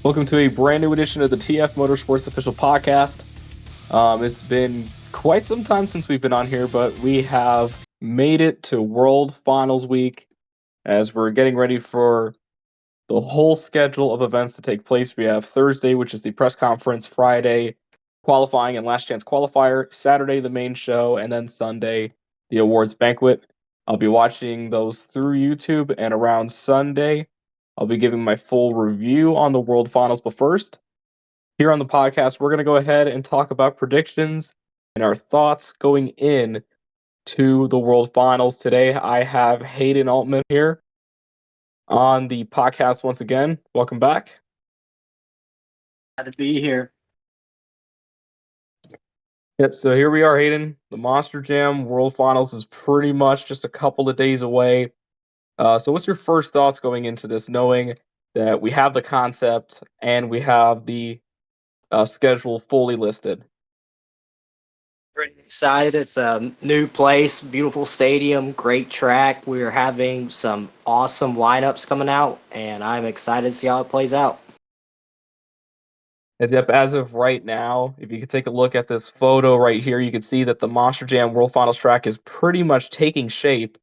Welcome to a brand new edition of the TF Motorsports official podcast. It's been quite some time since we've been on here, but we have made it to World Finals Week as we're getting ready for the whole schedule of events to take place. We have Thursday, which is the press conference, Friday, qualifying and last chance qualifier, Saturday, the main show, and then Sunday, the awards banquet. I'll be watching those through YouTube, and around Sunday, I'll be giving my full review on the World Finals. But first, here on the podcast, we're going to go ahead and talk about predictions and our thoughts going in to the World Finals. Today, I have Hayden Altman here on the podcast once again. Welcome back. Glad to be here. Yep, so here we are, Hayden. The Monster Jam World Finals is pretty much just a couple of days away. So what's your first thoughts going into this, knowing that we have the concept and we have the schedule fully listed? Pretty excited. It's a new place, beautiful stadium, great track. We're having some awesome lineups coming out, and I'm excited to see how it plays out. As of right now, if you could take a look at this photo right here, you can see that the Monster Jam World Finals track is pretty much taking shape.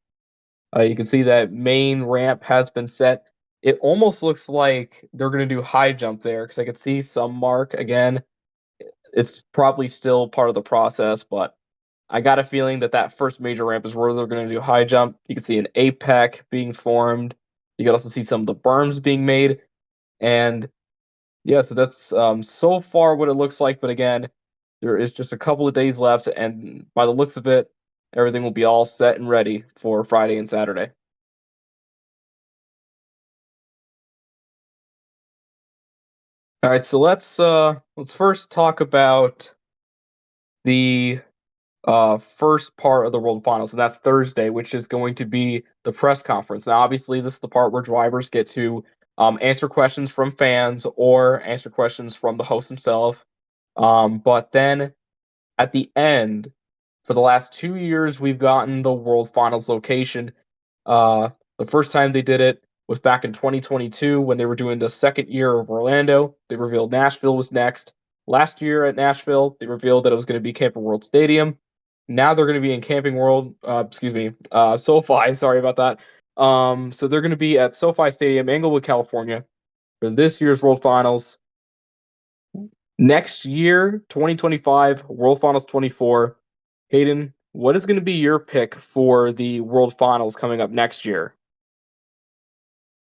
You can see that main ramp has been set. It almost looks like they're going to do high jump there because I could see some mark again. It's probably still part of the process, but I got a feeling that that first major ramp is where they're going to do high jump. You can see an apex being formed. You can also see some of the berms being made. And yeah, so that's so far what it looks like. But again, there is just a couple of days left. And by the looks of it, everything will be all set and ready for Friday and Saturday. All right, so let's first talk about the first part of the World Finals, and that's Thursday, which is going to be the press conference. Now, obviously, this is the part where drivers get to answer questions from fans or answer questions from the host himself. But then at the end, for the last 2 years, we've gotten the World Finals location. The first time they did it was back in 2022 when they were doing the second year of Orlando. They revealed Nashville was next. Last year at Nashville, they revealed that it was going to be Camping World Stadium. Now they're going to be in Camping World, SoFi. Sorry about that. So they're going to be at SoFi Stadium, Englewood, California, for this year's World Finals. Next year, 2025, World Finals 24. Hayden, what is going to be your pick for the World Finals coming up next year?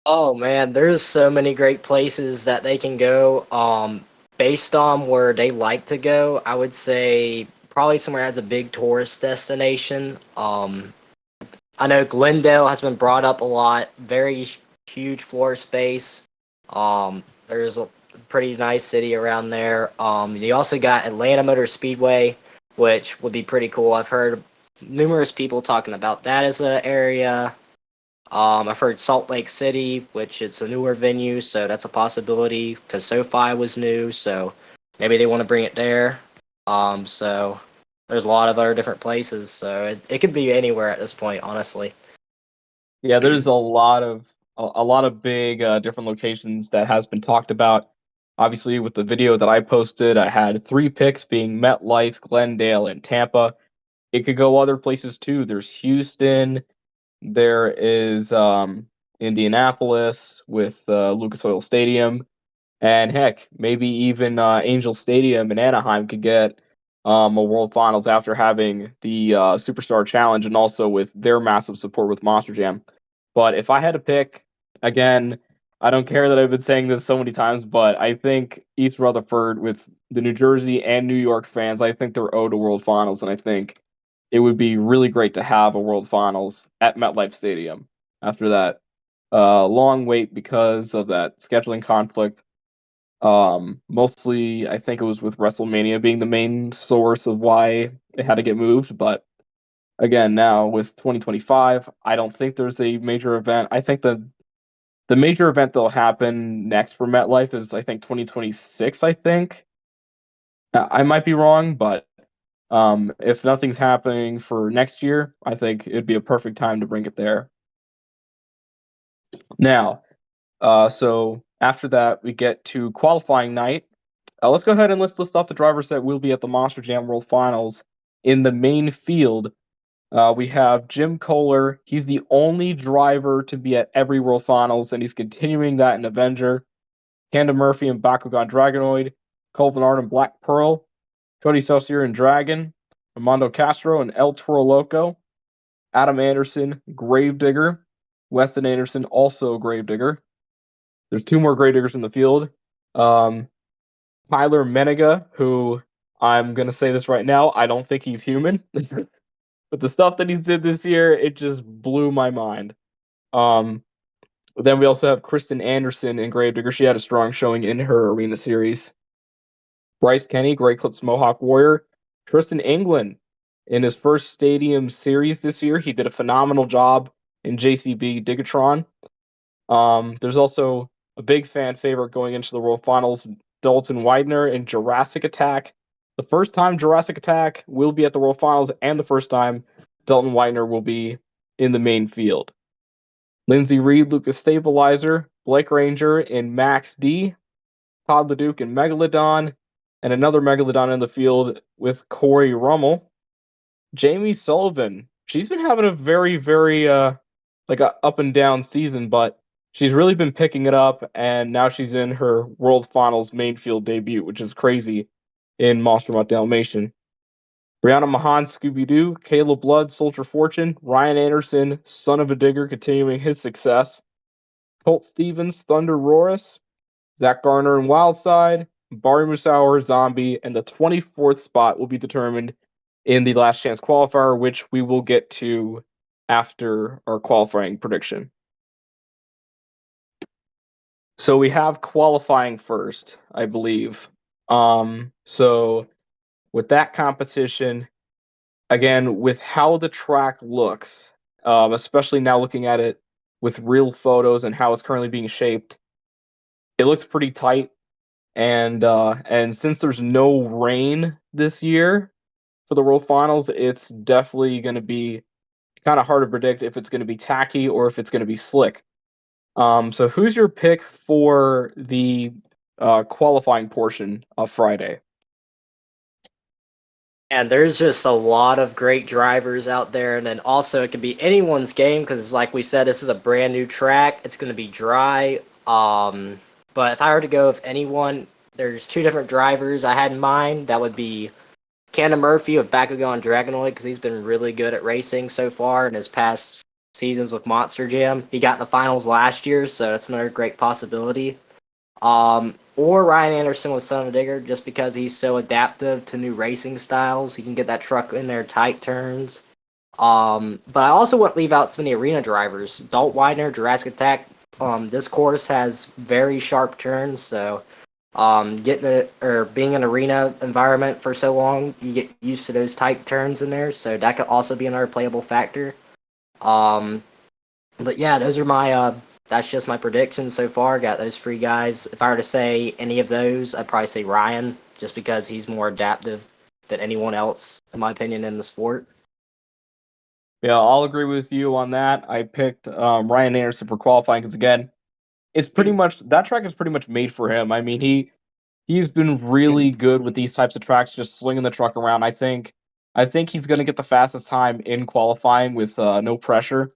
Oh man, there's so many great places that they can go. Based on where they like to go, I would say probably somewhere that has a big tourist destination. I know Glendale has been brought up a lot. Very huge floor space. There's a pretty nice city around there. You also got Atlanta Motor Speedway, which would be pretty cool. I've heard numerous people talking about that as an area. I've heard Salt Lake City, which it's a newer venue, so that's a possibility because SoFi was new, so maybe they want to bring it there. So there's a lot of other different places, so it could be anywhere at this point, honestly. Yeah, there's a lot of big different locations that has been talked about. Obviously, with the video that I posted, I had 3 picks being MetLife, Glendale, and Tampa. It could go other places too. There's Houston. There is Indianapolis with Lucas Oil Stadium, and heck, maybe even Angel Stadium in Anaheim could get a World Finals after having the Superstar Challenge and also with their massive support with Monster Jam. But if I had to pick, again, I don't care that I've been saying this so many times, but I think East Rutherford with the New Jersey and New York fans, I think they're owed a World Finals, and I think it would be really great to have a World Finals at MetLife Stadium after that long wait because of that scheduling conflict. Mostly, I think it was with WrestleMania being the main source of why it had to get moved. But again, now with 2025, I don't think there's a major event. I think the major event that'll happen next for MetLife is I think 2026. I think I might be wrong, but if nothing's happening for next year, I think it'd be a perfect time to bring it there. Now, so After that, we get to qualifying night. Let's go ahead and list off the drivers that will be at the Monster Jam World Finals. In the main field, we have Jim Kohler. He's the only driver to be at every World Finals, and he's continuing that in Avenger. Camden Murphy and Bakugan Dragonoid. Colvin Art and Black Pearl. Cody Saucier and Dragon. Armando Castro and El Toro Loco. Adam Anderson, Gravedigger. Weston Anderson, also Gravedigger. There's 2 more Gravediggers in the field. Tyler Menega, who I'm going to say this right now, I don't think he's human. But the stuff that he's did this year, it just blew my mind. Then we also have Kristen Anderson in Gravedigger. She had a strong showing in her arena series. Bryce Kenny, Great Clips Mohawk Warrior. Tristan England in his first stadium series this year. He did a phenomenal job in JCB Digatron. There's also a big fan favorite going into the World Finals, Dalton Widener in Jurassic Attack. The first time Jurassic Attack will be at the World Finals, and the first time Dalton Widener will be in the main field. Lindsey Reed, Lucas Stabilizer, Blake Ranger in Max D, Todd LeDuc in Megalodon, and another Megalodon in the field with Corey Rummel. Jamie Sullivan, she's been having a very, very like a up and down season, but she's really been picking it up, and now she's in her World Finals main field debut, which is crazy in Monster Mutt Dalmatian. Brianna Mahan, Scooby-Doo, Caleb Blood, Soldier Fortune, Ryan Anderson, Son of a Digger, continuing his success. Colt Stevens, Thunder Roris, Zach Garner and Wildside, Barry Musauer, Zombie, and the 24th spot will be determined in the last chance qualifier, which we will get to after our qualifying prediction. So we have qualifying first, I believe. So with that competition, again, with how the track looks, especially now looking at it with real photos and how it's currently being shaped, it looks pretty tight. And since there's no rain this year for the World Finals, it's definitely going to be kind of hard to predict if it's going to be tacky or if it's going to be slick. So who's your pick for the qualifying portion of Friday? And there's just a lot of great drivers out there, and then also it could be anyone's game because, like we said, this is a brand new track. It's going to be dry. But if I were to go with anyone, there's 2 different drivers I had in mind. That would be Camden Murphy of Bakugan Dragonoid because he's been really good at racing so far in his past seasons with Monster Jam. He got in the finals last year, so that's another great possibility. Or Ryan Anderson with Son of a Digger, just because he's so adaptive to new racing styles. He can get that truck in there tight turns. But I also wouldn't leave out some of the arena drivers. Dalt Widener, Jurassic Attack. This course has very sharp turns, so being an arena environment for so long, you get used to those tight turns in there. So that could also be another playable factor. But yeah, those are my that's just my predictions so far. Got those 3 guys. If I were to say any of those, I'd probably say Ryan, just because he's more adaptive than anyone else, in my opinion, in the sport. Yeah, I'll agree with you on that. I picked Ryan Anderson for qualifying because, again, it's pretty much that track is pretty much made for him. I mean, he's been really good with these types of tracks, just slinging the truck around. I think he's going to get the fastest time in qualifying with no pressure.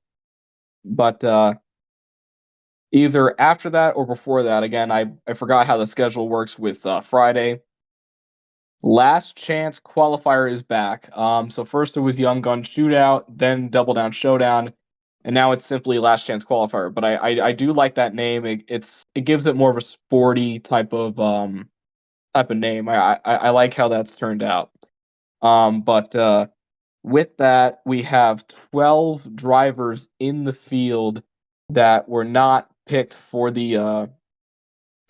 But either after that or before that, again, I forgot how the schedule works with Friday. Last chance qualifier is back. So first it was Young Gun Shootout, then Double Down Showdown, and now it's simply Last Chance Qualifier. But I do like that name. It gives it more of a sporty type of name. I like how that's turned out. But with that, we have 12 drivers in the field that were not picked for the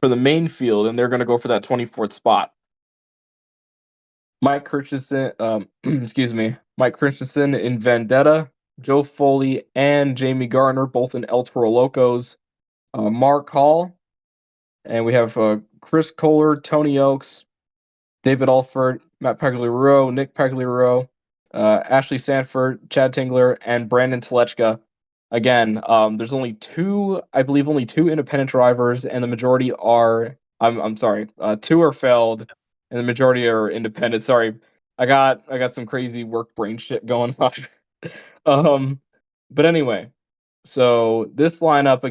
main field, and they're going to go for that 24th spot. Mike Christensen, excuse me, Mike Christensen in Vendetta, Joe Foley and Jamie Garner, both in El Toro Locos, Mark Hall, and we have Chris Kohler, Tony Oakes, David Alford, Matt Pagliaro, Nick Pagliaro, Ashley Sanford, Chad Tingler, and Brandon Telechka Again, there's only two, I believe, only two independent drivers, and the majority are. I'm sorry, two are failed, and the majority are independent. Sorry, I got some crazy work brain shit going on. um, but anyway, so this lineup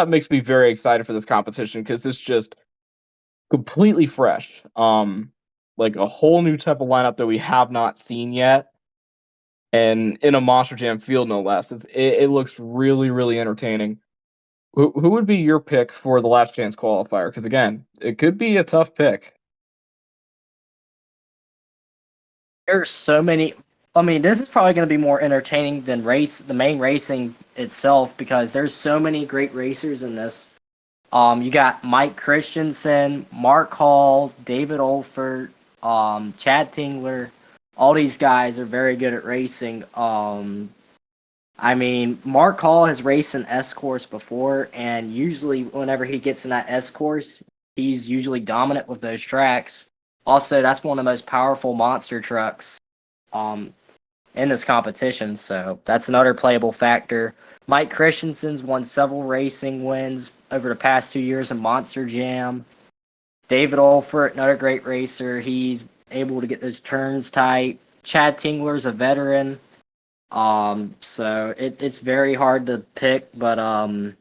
makes me very excited for this competition because it's just completely fresh. Like a whole new type of lineup that we have not seen yet, and in a Monster Jam field, no less. It looks really, really entertaining. Who would be your pick for the last chance qualifier? Because again, it could be a tough pick. There's so many. I mean, this is probably going to be more entertaining than the main racing itself because there's so many great racers in this. You got Mike Christensen, Mark Hall, David Olfert, Chad Tingler. All these guys are very good at racing. I mean, Mark Hall has raced an S course before, and usually whenever he gets in that S course, he's usually dominant with those tracks. Also, that's one of the most powerful monster trucks um, in this competition, so that's another playable factor. Mike Christensen's won several racing wins over the past 2 years in Monster Jam. David Olfert, another great racer, he's able to get those turns tight. Chad Tingler's a veteran. So it's very hard to pick, but I'm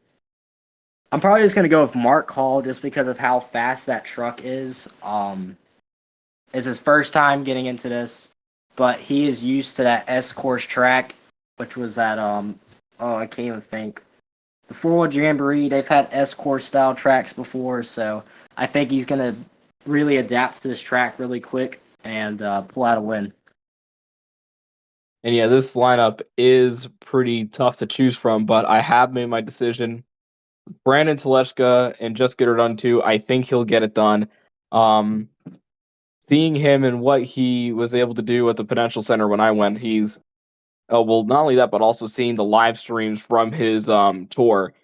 probably just gonna go with Mark Hall just because of how fast that truck is. It's his first time getting into this, but he is used to that S course track, which was at oh, I can't even think. The 4 Jamboree, they've had S course style tracks before, so I think he's gonna really adapt to this track really quick and pull out a win. And yeah, this lineup is pretty tough to choose from, but I have made my decision. Brandon Teleshka and Just Get It Done too. I think he'll get it done. Um, Seeing him and what he was able to do at the Prudential Center when I went, he's well, not only that, but also seeing the live streams from his tour.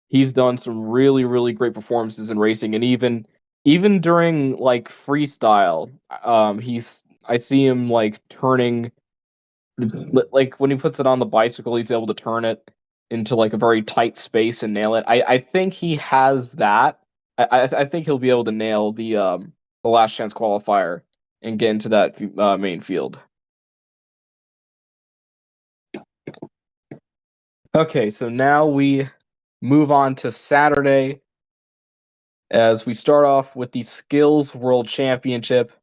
He's done some really, really great performances in racing, and even during like freestyle, he's I see him like turning like when he puts it on the bicycle, he's able to turn it into like a very tight space and nail it. I think he has that. I think he'll be able to nail the last chance qualifier and get into that main field. Okay, so now we move on to Saturday as we start off with the Skills World Championship.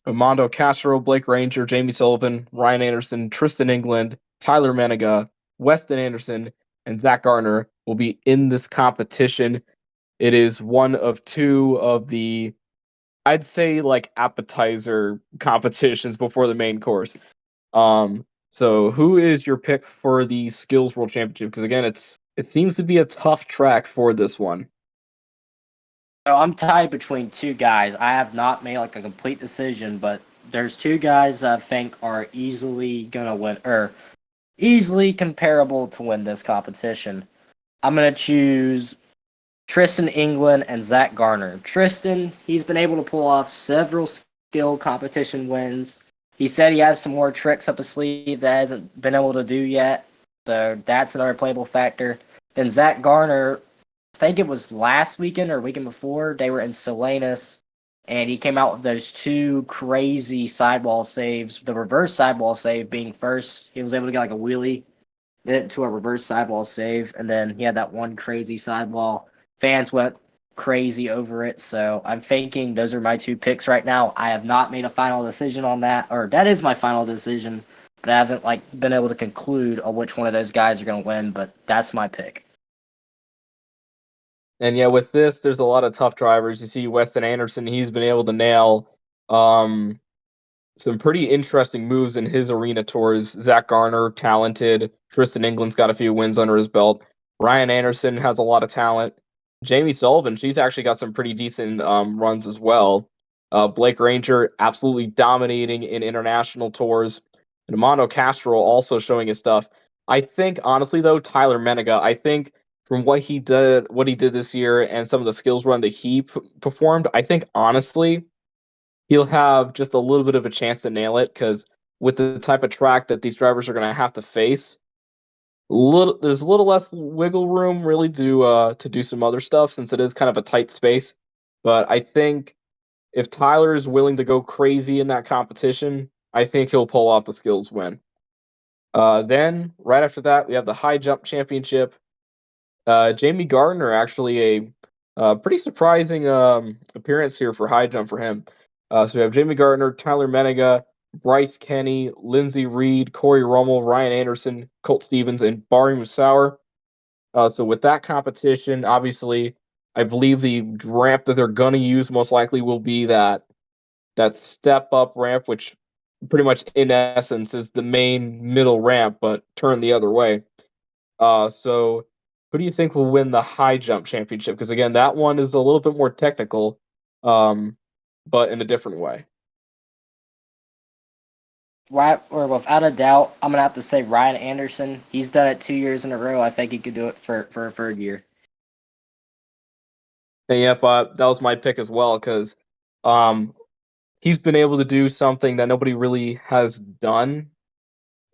Armando Castro, Blake Ranger, Jamie Sullivan, Ryan Anderson, Tristan England, Tyler Menega, Weston Anderson, and Zach Gardner will be in this competition. It is one of two of the, I'd say, like appetizer competitions before the main course. So who is your pick for the Skills World Championship? Because again, it seems to be a tough track for this one. So I'm tied between two guys. I have not made like a complete decision, but there's two guys that I think are easily gonna win or easily comparable to win this competition. I'm gonna choose Tristan England and Zach Garner. Tristan, he's been able to pull off several skill competition wins. He said he has some more tricks up his sleeve that hasn't been able to do yet, so that's another playable factor. Then Zach Garner, I think it was last weekend or weekend before, they were in Salinas, and he came out with those two crazy sidewall saves. The reverse sidewall save being first, he was able to get like a wheelie into a reverse sidewall save, and then he had that one crazy sidewall. Fans went crazy over it, so I'm thinking those are my two picks right now. I have not made a final decision on that, or that is my final decision, but I haven't like been able to conclude on which one of those guys are going to win. But that's my pick. And yeah, with this, there's a lot of tough drivers. You see Weston Anderson, he's been able to nail um, some pretty interesting moves in his arena tours. Zach Garner, talented. Tristan England's got a few wins under his belt. Ryan Anderson has a lot of talent. Jamie Sullivan, she's actually got some pretty decent runs as well. Blake Ranger, absolutely dominating in international tours. And Armando Castro also showing his stuff. I think, honestly, though, Tyler Menega, I think from what he did this year and some of the skills run that he performed, I think, honestly, he'll have just a little bit of a chance to nail it because with the type of track that these drivers are going to have to face, There's a little less wiggle room really to do some other stuff since it is kind of a tight space. But I think if Tyler is willing to go crazy in that competition, I think he'll pull off the skills win. Then right after that, we have the high jump championship. Jamie Gardner actually pretty surprising appearance here for high jump for him. So we have Jamie Gardner, Tyler Menega, Bryce Kenny, Lindsey Reed, Corey Rummel, Ryan Anderson, Colt Stevens, and Barry Musauer. So with that competition, obviously, I believe the ramp that they're gonna use most likely will be that step up ramp, which pretty much in essence is the main middle ramp, but turned the other way. So who do you think will win the high jump championship? Because again, that one is a little bit more technical, um, but in a different way. Right, or without a doubt, I'm gonna have to say Ryan Anderson. He's done it 2 years in a row. I think he could do it for a third year. And yep, that was my pick as well because um, he's been able to do something that nobody really has done.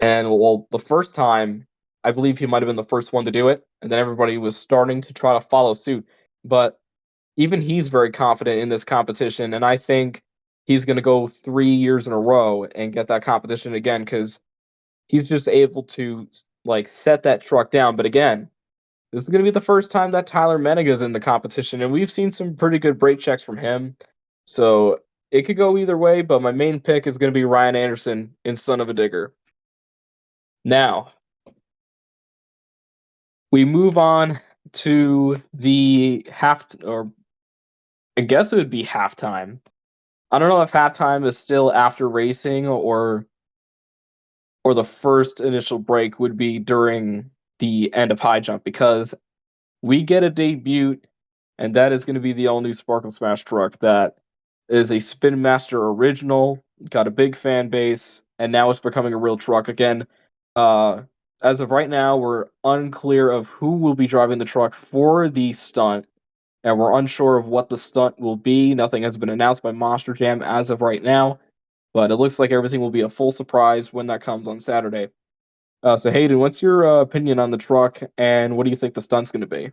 And well, the first time, I believe he might have been the first one to do it, and then everybody was starting to try to follow suit. But even he's very confident in this competition, and I think he's going to go 3 years in a row and get that competition again because he's just able to like set that truck down. But again, this is going to be the first time that Tyler Menega's in the competition, and we've seen some pretty good brake checks from him. So it could go either way, but my main pick is going to be Ryan Anderson in Son of a Digger. Now, we move on to the or I guess it would be halftime. I don't know if halftime is still after racing or the first initial break would be during the end of high jump because we get a debut, and that is going to be the all new Sparkle Smash truck that is a Spin Master original, got a big fan base, and now it's becoming a real truck again. Uh, as of right now, we're unclear of who will be driving the truck for the stunt, and we're unsure of what the stunt will be. Nothing has been announced by Monster Jam as of right now, but it looks like everything will be a full surprise when that comes on Saturday. So Hayden, what's your opinion on the truck, and what do you think the stunt's going to be?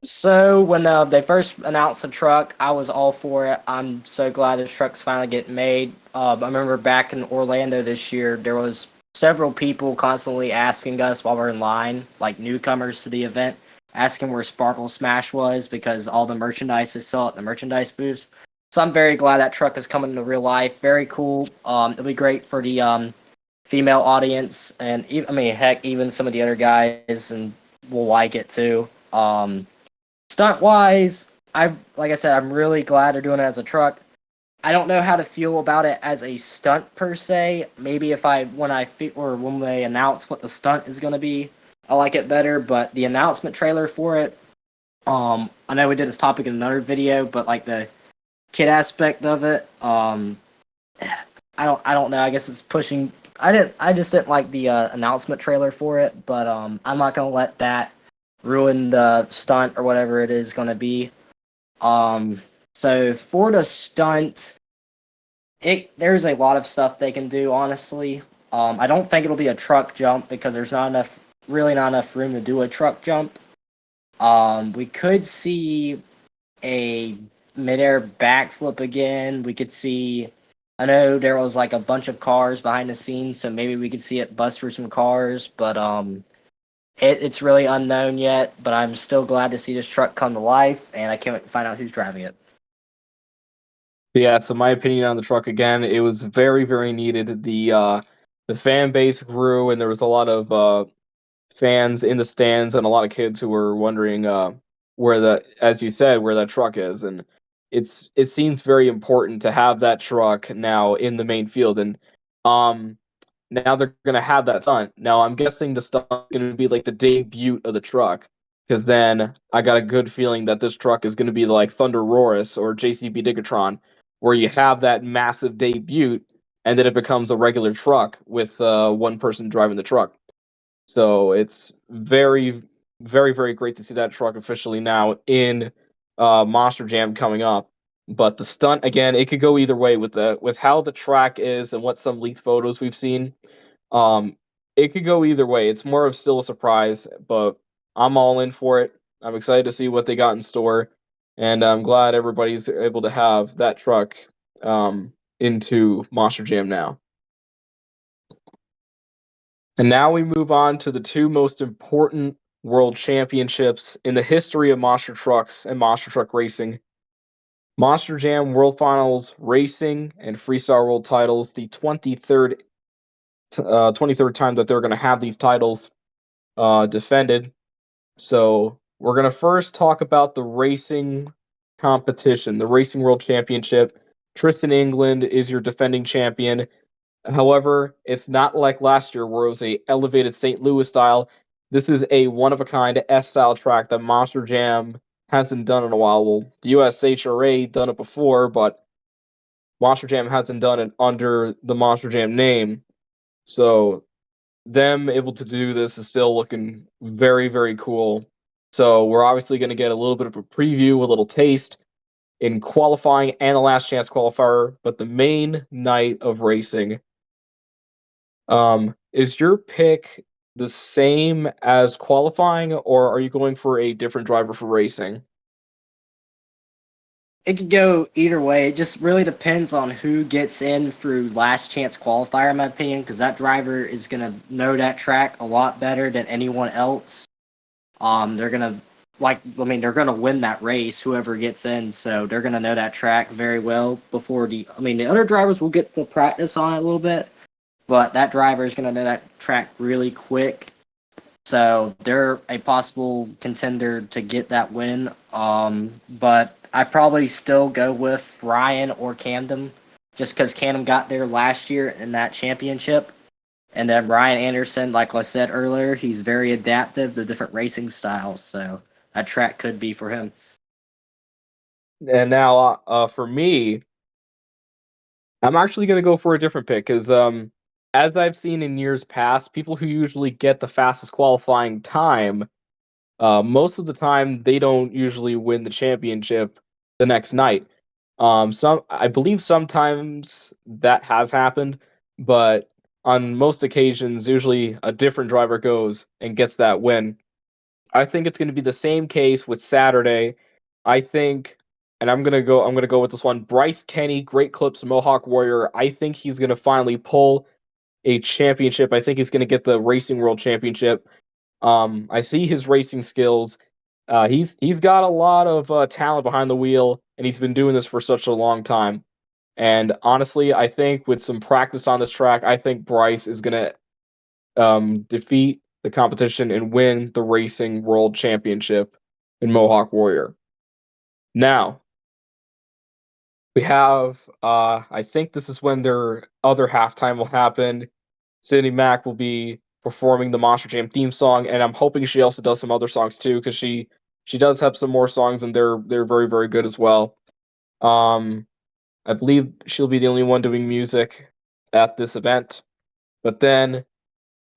So when they first announced the truck, I was all for it. I'm so glad this truck's finally getting made. I remember back in Orlando this year, there was several people constantly asking us while we're in line, like newcomers to the event, asking where Sparkle Smash was because all the merchandise is sold at the merchandise booths. So I'm very glad that truck is coming to real life. Very cool. It'll be great for the female audience, and I mean, heck, even some of the other guys and will like it too. Stunt wise, like I said, I'm really glad they're doing it as a truck. I don't know how to feel about it as a stunt per se. Maybe if I when I or when they announce what the stunt is going to be, I like it better. But the announcement trailer for it, I know we did this topic in another video, but like the kid aspect of it, I don't know. I guess it's pushing. I just didn't like the announcement trailer for it, but I'm not gonna let that ruin the stunt or whatever it is gonna be. Um, so for the stunt, there's a lot of stuff they can do. Honestly, I don't think it'll be a truck jump because there's really not enough room to do a truck jump. We could see a midair backflip again. We could see. I know there was like a bunch of cars behind the scenes, so maybe we could see it bust through some cars, but it's really unknown yet. But I'm still glad to see this truck come to life, and I can't wait to find out who's driving it. Yeah, so my opinion on the truck again, it was very, very needed. The fan base grew, and there was a lot of fans in the stands, and a lot of kids who were wondering where as you said, where that truck is, and it seems very important to have that truck now in the main field, and um, now they're gonna have that stunt. Now I'm guessing the stunt is gonna be like the debut of the truck, because then I got a good feeling that this truck is gonna be like Thunder Roarus or JCB Digatron, where you have that massive debut, and then it becomes a regular truck with one person driving the truck. So it's very, very, very great to see that truck officially now in Monster Jam coming up. But the stunt again, it could go either way with how the track is and what some leaked photos we've seen. Um, it could go either way. It's more of still a surprise, but I'm all in for it. I'm excited to see what they got in store, and I'm glad everybody's able to have that truck into Monster Jam now. And now we move on to the two most important world championships in the history of monster trucks and monster truck racing. Monster Jam World Finals Racing and Freestyle World titles, the 23rd time that they're going to have these titles defended. So we're going to first talk about the racing competition, the Racing World Championship. Tristan England is your defending champion. However, it's not like last year where it was a elevated St. Louis style. This is a one-of-a-kind S-style track that Monster Jam hasn't done in a while. Well, the USHRA done it before, but Monster Jam hasn't done it under the Monster Jam name. So them able to do this is still looking very, very cool. So we're obviously going to get a little bit of a preview, a little taste in qualifying and the last chance qualifier, but the main night of racing. Is your pick the same as qualifying, or are you going for a different driver for racing? It could go either way. It just really depends on who gets in through last chance qualifier, in my opinion, because that driver is going to know that track a lot better than anyone else. They're going to they're going to win that race, whoever gets in, so they're going to know that track very well before the other drivers will get to practice on it a little bit, but that driver is going to know that track really quick. So they're a possible contender to get that win. But I probably still go with Ryan or Camden, just because Camden got there last year in that championship. And then Ryan Anderson, like I said earlier, he's very adaptive to different racing styles. So that track could be for him. And now, for me, I'm actually going to go for a different pick because, as I've seen in years past, people who usually get the fastest qualifying time, most of the time they don't usually win the championship the next night. I believe sometimes that has happened, but on most occasions, usually a different driver goes and gets that win. I think it's going to be the same case with Saturday. I think, and I'm gonna go with this one. Bryce Kenny, Great Clips, Mohawk Warrior. I think he's going to finally pull a championship. I think he's going to get the Racing World Championship. I see his racing skills. He's got a lot of talent behind the wheel, and he's been doing this for such a long time. And honestly, I think with some practice on this track, I think Bryce is gonna defeat the competition and win the Racing World Championship in Mohawk Warrior. Now we have, I think this is when their other halftime will happen. Sydney Mack will be performing the Monster Jam theme song, and I'm hoping she also does some other songs too, because she does have some more songs, and they're very very good as well. Um, I believe she'll be the only one doing music at this event. But then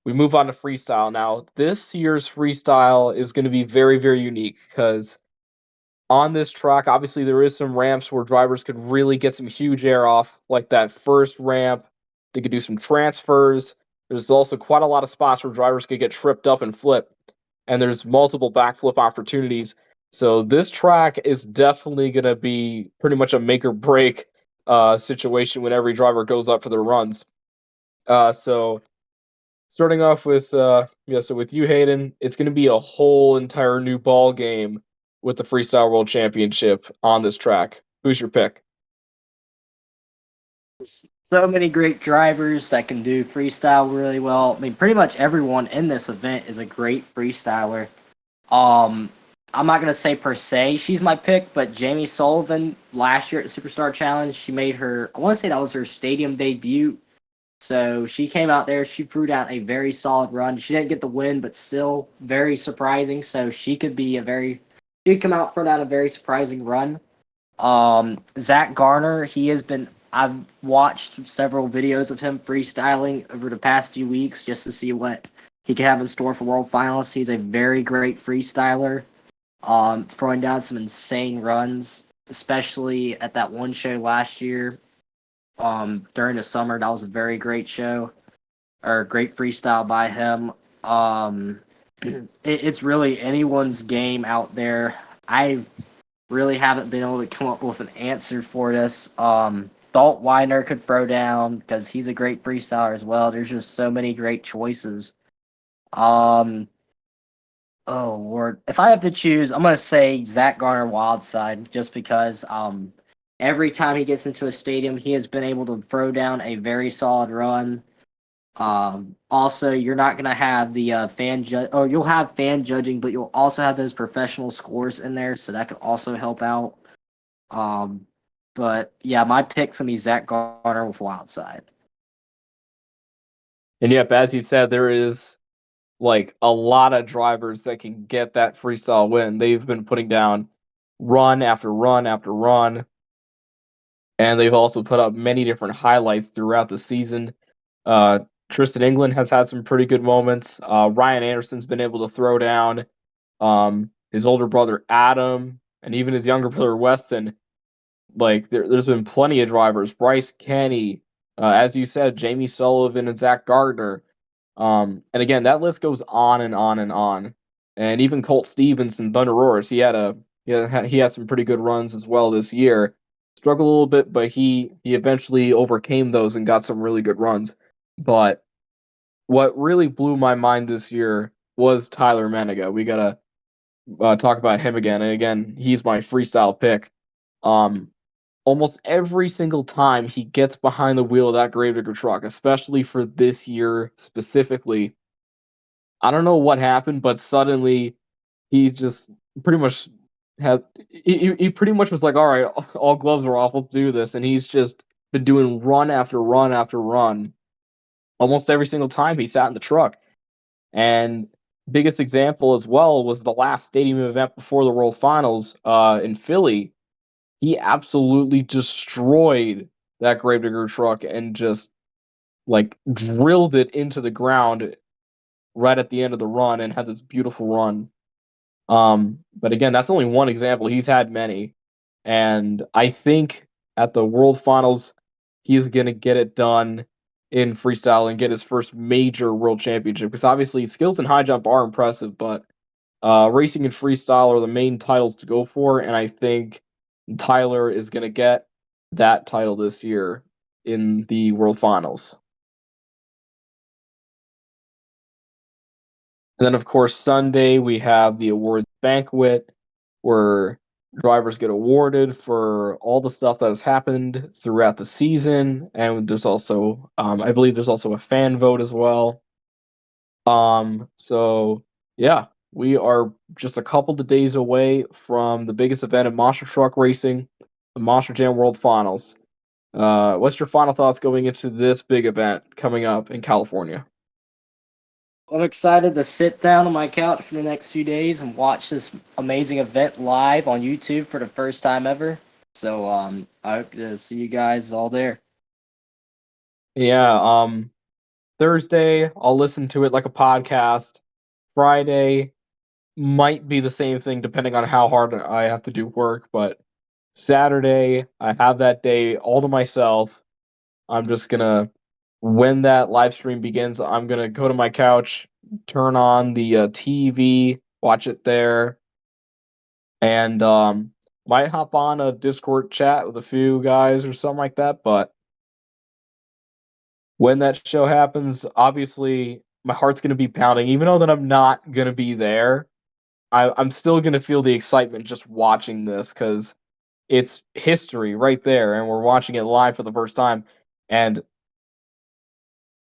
we move on to freestyle. Now, this year's freestyle is going to be very, very unique because on this track, obviously, there is some ramps where drivers could really get some huge air off, like that first ramp. They could do some transfers. There's also quite a lot of spots where drivers could get tripped up and flip, and there's multiple backflip opportunities. So this track is definitely going to be pretty much a make or break situation when every driver goes up for their runs. So starting off with so with you, Hayden, it's going to be a whole entire new ball game with the Freestyle World Championship on this track. Who's your pick? So many great drivers that can do freestyle really well. Pretty much everyone in this event is a great freestyler. Um, I'm not gonna say per se she's my pick, but Jamie Sullivan last year at the Superstar Challenge, she made her. I want to say that was her stadium debut. So she came out there, she threw down a very solid run. She didn't get the win, but still very surprising. So she could be she'd come out for that a very surprising run. Zach Garner, I've watched several videos of him freestyling over the past few weeks just to see what he could have in store for World Finals. He's a very great freestyler, throwing down some insane runs, especially at that one show last year during the summer. That was a very great show. or great freestyle by him. It's really anyone's game out there. I really haven't been able to come up with an answer for this. Dalt Weiner could throw down because he's a great freestyler as well. There's just so many great choices. Um, oh Lord, if I have to choose, I'm gonna say Zach Garner Wildside, just because every time he gets into a stadium, he has been able to throw down a very solid run. Also, you're not gonna have the fan judge, or you'll have fan judging, but you'll also have those professional scores in there, so that could also help out. Um, but yeah, my pick's gonna be Zach Garner with Wildside. And yep, as you said, there is like a lot of drivers that can get that freestyle win. They've been putting down run after run after run, and they've also put up many different highlights throughout the season. Uh, Tristan England has had some pretty good moments. Ryan Anderson's been able to throw down. His older brother Adam, and even his younger brother Weston. Like there's been plenty of drivers. Bryce Kenny, as you said, Jamie Sullivan and Zach Gardner. And again, that list goes on and on and on. And even Colt Stevens and Thunder Roars, he had some pretty good runs as well this year. Struggled a little bit, but he eventually overcame those and got some really good runs. But what really blew my mind this year was Tyler Menega. We gotta talk about him again. And again, he's my freestyle pick. Um, Almost every single time he gets behind the wheel of that Gravedigger truck, especially for this year specifically, I don't know what happened, but suddenly he just pretty much had he pretty much was like, all right, all gloves are off, let's do this, and he's just been doing run after run after run almost every single time he sat in the truck. And biggest example as well was the last stadium event before the World Finals in Philly. He absolutely destroyed that Gravedigger truck and just like drilled it into the ground right at the end of the run and had this beautiful run. But again, that's only one example. He's had many. And I think at the World Finals, he's going to get it done in freestyle and get his first major world championship. Because obviously, skills in high jump are impressive, but racing and freestyle are the main titles to go for. And I think Tyler is going to get that title this year in the World Finals. And then, of course, Sunday we have the awards banquet where drivers get awarded for all the stuff that has happened throughout the season. And there's also, I believe, there's also a fan vote as well. So yeah, we are just a couple of days away from the biggest event in monster truck racing, the Monster Jam World Finals. What's your final thoughts going into this big event coming up in California? I'm excited to sit down on my couch for the next few days and watch this amazing event live on YouTube for the first time ever. So I hope to see you guys all there. Yeah, Thursday, I'll listen to it like a podcast. Friday might be the same thing depending on how hard I have to do work, but Saturday, I have that day all to myself. I'm just gonna, when that live stream begins, I'm gonna go to my couch, turn on the TV, watch it there, and might hop on a Discord chat with a few guys or something like that. But when that show happens, obviously my heart's gonna be pounding, even though that I'm not gonna be there. I'm still gonna feel the excitement just watching this because it's history right there, and we're watching it live for the first time. And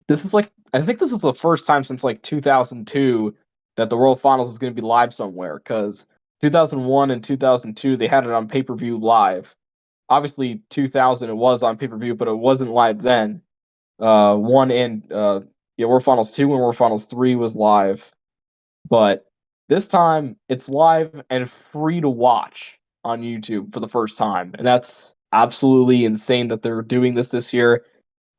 this is like, I think this is the first time since like 2002 that the World Finals is going to be live somewhere. Because 2001 and 2002 they had it on pay per view live. Obviously, 2000 it was on pay per view, but it wasn't live then. One and yeah, World Finals 2 and World Finals 3 was live, but this time it's live and free to watch on YouTube for the first time, and that's absolutely insane that they're doing this year.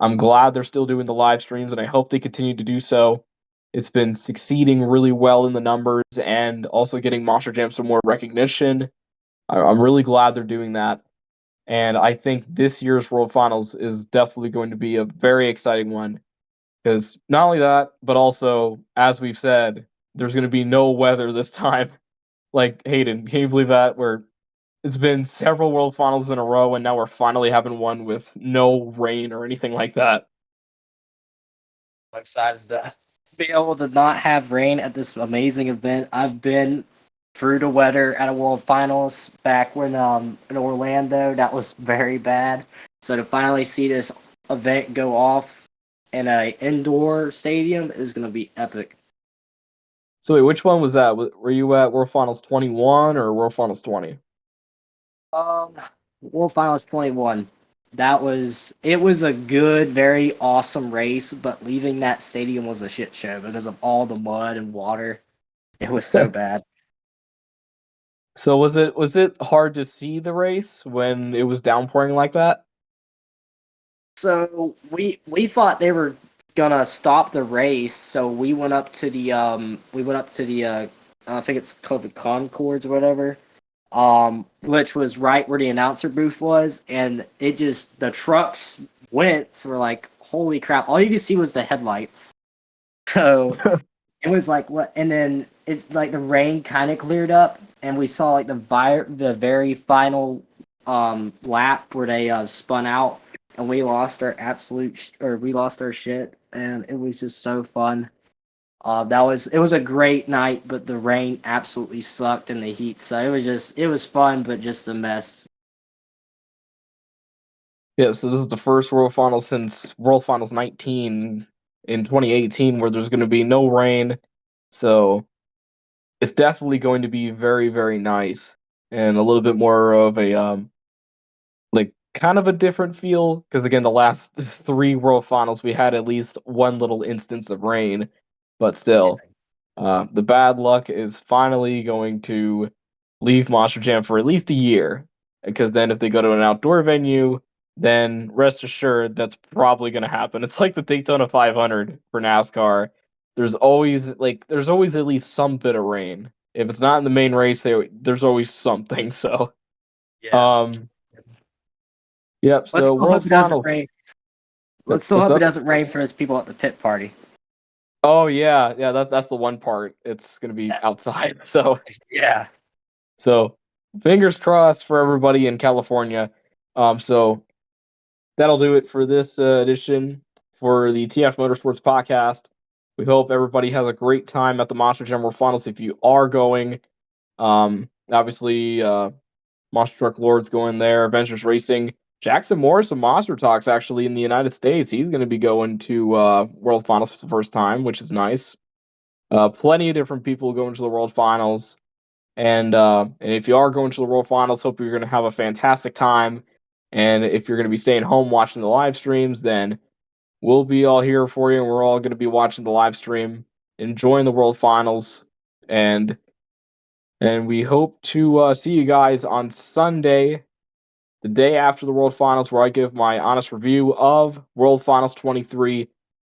I'm glad they're still doing the live streams, and I hope they continue to do so. It's been succeeding really well in the numbers and also getting Monster Jam some more recognition. I'm really glad they're doing that. And I think this year's World Finals is definitely going to be a very exciting one. Because not only that, but also, as we've said, there's going to be no weather this time. Like, Hayden, can you believe that? Where it's been several World Finals in a row, and now we're finally having one with no rain or anything like that. I'm excited to be able to not have rain at this amazing event. I've been through the weather at a World Finals back when in Orlando. That was very bad. So to finally see this event go off in a indoor stadium is going to be epic. So wait, which one was that? Were you at World Finals 21 or World Finals 20? Um, World Finals 21. It was a good, very awesome race, but leaving that stadium was a shit show because of all the mud and water. It was so bad. So was it hard to see the race when it was downpouring like that? So we thought they were gonna stop the race, so we went up to the I think it's called the Concords or whatever, which was right where the announcer booth was, and it just the trucks went, so we're like, holy crap! All you could see was the headlights. So it was like what, and then it's like the rain kind of cleared up, and we saw like the very final lap where they spun out, and we lost our we lost our shit, and it was just so fun. It was a great night, but the rain absolutely sucked in the heat, so it was fun, but just a mess. Yeah, so this is the first World Finals since World Finals 19 in 2018 where there's going to be no rain. So it's definitely going to be very, very nice and a little bit more of a like kind of a different feel because again, the last three World Finals we had at least one little instance of rain, but Yeah, still, the bad luck is finally going to leave Monster Jam for at least a year. Because then, if they go to an outdoor venue, then rest assured that's probably going to happen. It's like the Daytona 500 for NASCAR. There's always at least some bit of rain. If it's not in the main race, there's always something. So, yeah. um, yep. Let's So still World hope it doesn't Finals. rain. Let's still What's hope it up? doesn't rain for those people at the pit party. Oh yeah, yeah. That's the one part. It's going to be outside. Yeah. So fingers crossed for everybody in California. So that'll do it for this edition for the TF Motorsports podcast. We hope everybody has a great time at the Monster Jam World Finals if you are going. Obviously, Monster Truck Lord's going there. Adventures Racing. Jackson Morris of Monster Talks actually in the United States. He's going to be going to World Finals for the first time, which is nice. Plenty of different people going to the World Finals. And if you are going to the World Finals, hope you're going to have a fantastic time. And if you're going to be staying home watching the live streams, then we'll be all here for you, and we're all going to be watching the live stream, enjoying the World Finals, and we hope to see you guys on Sunday, the day after the World Finals, where I give my honest review of World Finals 23.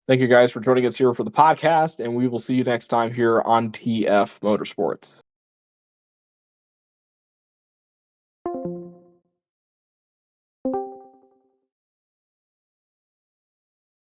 Thank you guys for joining us here for the podcast, and we will see you next time here on TF Motorsports.